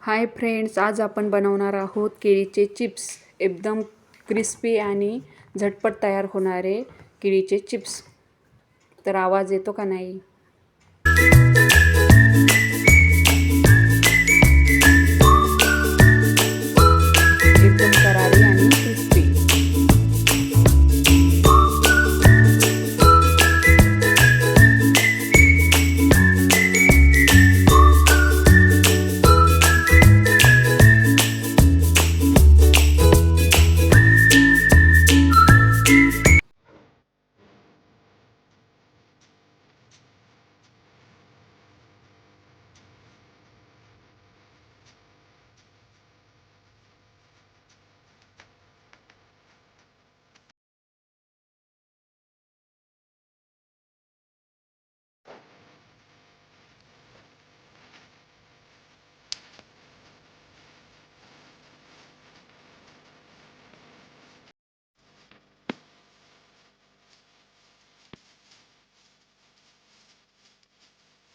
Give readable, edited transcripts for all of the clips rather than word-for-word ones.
Hi friends, आज आपण बनवणार आहोत केळीचे चिप्स. एकदम क्रिस्पी आणि झटपट तयार होणारे केळीचे चिप्स. तर आवाज येतो का नाही? एकदम करारी आणि क्रिस्पी.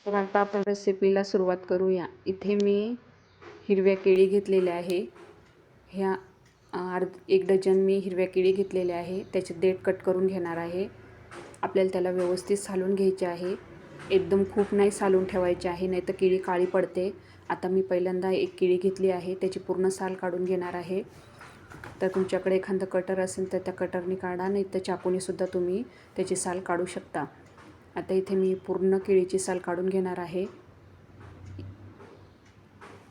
तर आता आपण रेसिपीला सुरुवात करूया. इथे मी हिरव्या केळी घेतलेल्या आहे. ह्या एक डझन मी हिरव्या केळी घेतलेल्या आहे. त्याचे देठ कट करून घेणार आहे. आपल्याला त्याला व्यवस्थित सालून घ्यायचे आहे. एकदम खूप नाही सालून ठेवायचे आहे, नाही तर केळी काळी पडते. आता मी पहिल्यांदा एक केळी घेतली आहे, त्याची पूर्ण साल काढून घेणार आहे. तर तुमच्याकडे एखादं कटर असेल तर त्या कटरने काढा, नाही तर चाकूनेसुद्धा तुम्ही त्याची साल काढू शकता. आता इथे मी पूर्ण केळीची साल काढून घेणार आहे.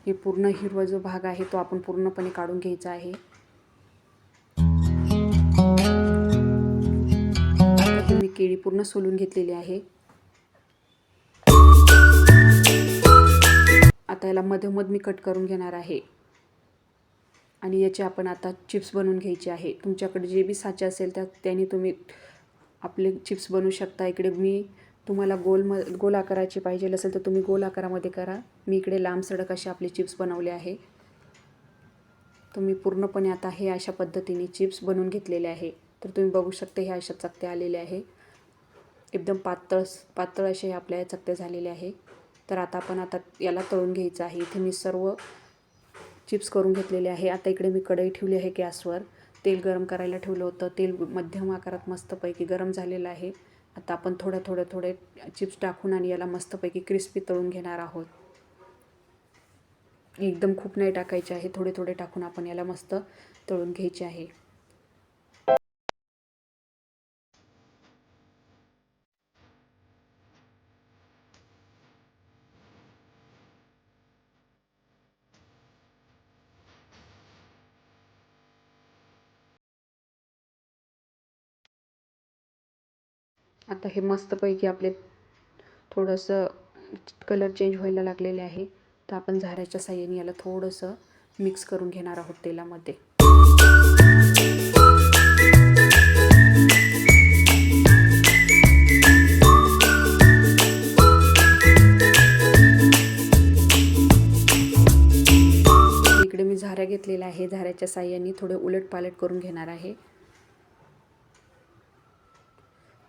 हे पूर्ण हिरवा जो भाग आहे तो आपण पूर्णपणे काढून घ्यायचा आहे. आता मी केळी पूर्ण सोलून घेतलेली आहे. आता याला मधोमध मी कट करून घेणार आहे आणि याचे आपण आता चिप्स बनवून घ्यायचे आहे. तुमच्याकडे जे बी साचे असेल त्याने तुम्ही आपले चिप्स बनवू शकता. इकडे मी तुम्हाला गोल आकाराची पाहिजे असेल तर तुम्ही गोल आकारामध्ये करा. मी इकडे लांब सडक असे आपले चिप्स बनवले आहे. तुम्ही पूर्णपणे आता हे अशा पद्धतीने चिप्स बनवून घेतलेले आहे. तर तुम्ही बघू शकता हे अशा चकत्या आलेल्या आहे. एकदम पातळ असे आपल्या चकत्या झालेले आहे. तर आता आपण याला तळून घ्यायचं आहे. इथे मी सर्व चिप्स करून घेतलेले आहे. आता इकडे मी कढई ठेवली आहे गॅसवर. तेल गरम करायला ठेवलं होतं. तेल मध्यम आकारात मस्तपैकी गरम झालेलं आहे. आता आपण थोडे चिप्स टाकून आणि याला मस्तपैकी क्रिस्पी तळून घेणार आहोत. एकदम खूप नाही टाकायचे आहे, थोडे टाकून आपण याला मस्त तळून घ्यायचे आहे. आता हे मस्तपैकी आपले थोडंसं कलर चेंज व्हायला लागलेले आहे. तर आपण झाऱ्याच्या साहाय्याने याला थोडंसं मिक्स करून घेणार आहोत तेलामध्ये. इकडे मी झाऱ्या घेतलेला आहे. झाऱ्याच्या साहाय्याने थोडे उलटपालट करून घेणार आहे.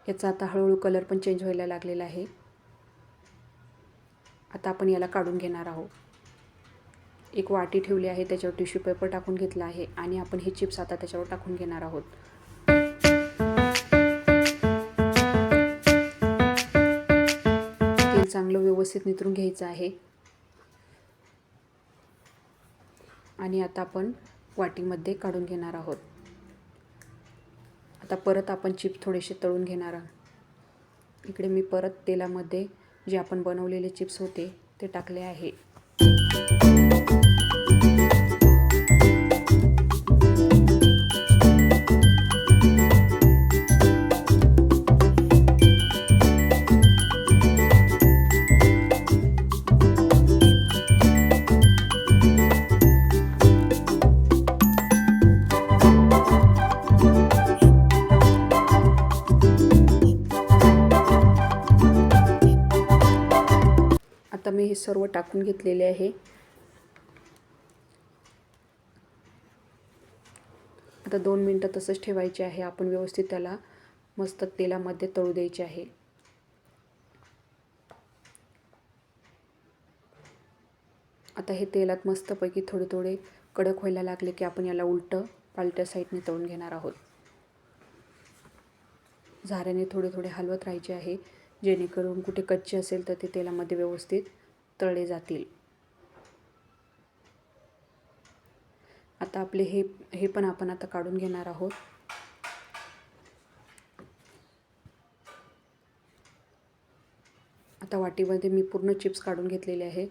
याचा आता हळूहळू कलर पण चेंज व्हायला लागलेला आहे. आता आपण याला काढून घेणार आहोत. एक वाटी ठेवली आहे, त्याच्यावर टिश्यू पेपर टाकून घेतला आहे आणि आपण हे चिप्स आता त्याच्यावर टाकून घेणार आहोत. तेल चांगलं व्यवस्थित नितरून घ्यायचं आहे आणि आता आपण वाटीमध्ये काढून घेणार आहोत. आता परत आपण चिप्स थोडेसे तळून घेणार आहोत. इकडे मी परत तेलामध्ये जे आपण बनवलेले चिप्स होते ते टाकले आहे. आता मी हे सर्व टाकून घेतलेले आहे. आता 2 मिनटं तसंच ठेवायचे आहे. आपण व्यवस्थित त्याला मस्त तेलामध्ये तळू द्यायचे आहे. आता हे तेलात मस्तपैकी थोडे थोडे कडक व्हायला लागले की आपण याला उलटं पालट्या साईडने तळून घेणार आहोत. झाऱ्याने थोडे थोडे हलवत राहायचे आहे, जेणेकरून कुठे कच्चे असेल तर ते तेलामध्ये व्यवस्थित तळले जातील. आता आपले हे पण आपण आता काढून घेणार आहोत. आता वाटीमध्ये मी पूर्ण चिप्स काढून घेतलेले आहे.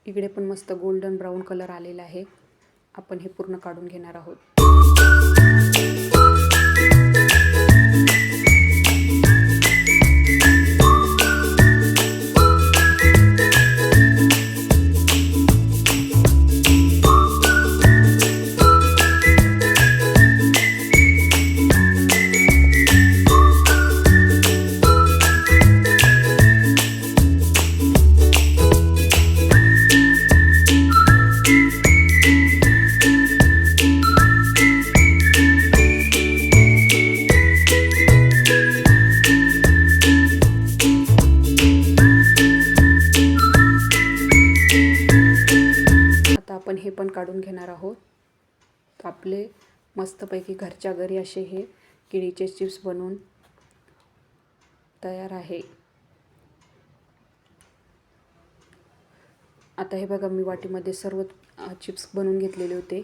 इकडे पण मस्त गोल्डन ब्राऊन कलर आलेला आहे. आपण हे पूर्ण काढून घेणार आहोत. आपण हे पण काढून घेणार आहोत. आपले मस्तपैकी घरच्या घरी असे हे केळीचे चिप्स बनवून तयार आहे. आता हे बघा, मी वाटीमध्ये सर्व चिप्स बनवून घेतलेले होते.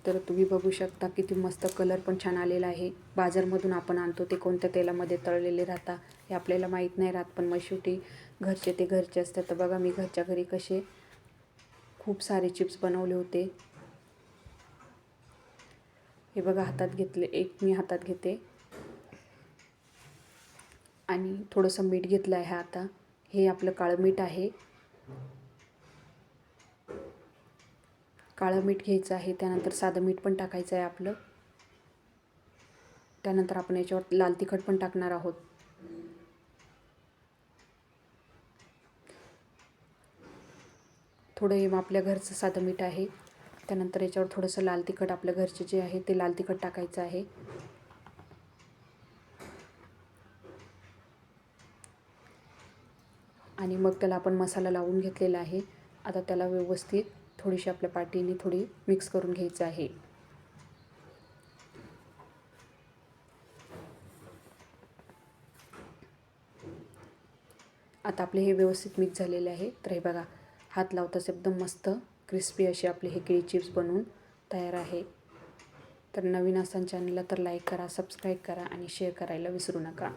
तर तुम्ही बघू शकता किती मस्त कलर पण छान आलेला आहे. बाजारमधून आपण आणतो ते कोणत्या तेलामध्ये तळलेले राहतात हे आपल्याला माहीत नाही राहत, पण मग शेवटी घरचे ते घरचे असतात. तर बघा, मी घरच्या घरी कसे खूप सारे चिप्स बनवले होते. हे बघा, हातात घेतले, एक मी हातात घेते आणि थोडंसं मीठ घेतलं आहे. आता हे आपलं काळं मीठ आहे. काळं मीठ घ्यायचं आहे, त्यानंतर साधं मीठ पण टाकायचं आहे आपलं. त्यानंतर आपण याच्यावर लाल तिखट पण टाकणार आहोत. थोडं हे आपल्या घरचं साधं मीठ आहे. त्यानंतर याच्यावर थोडंसं लाल तिखट, आपल्या घरचे जे आहे ते लाल तिखट टाकायचं आहे. आणि मग त्याला आपण मसाला लावून घेतलेला आहे. आता त्याला व्यवस्थित थोडीशी आपल्या पाटीने थोडी मिक्स करून घ्यायचं आहे. आता आपले हे व्यवस्थित मिक्स झालेले आहे. तर हे बघा, हात लावताच एकदम मस्त क्रिस्पी असे आपले हे केळी चिप्स बनवून तयार आहे. तर नवीन असाल चॅनलला तर लाईक करा, सबस्क्राईब करा आणि शेअर करायला विसरू नका.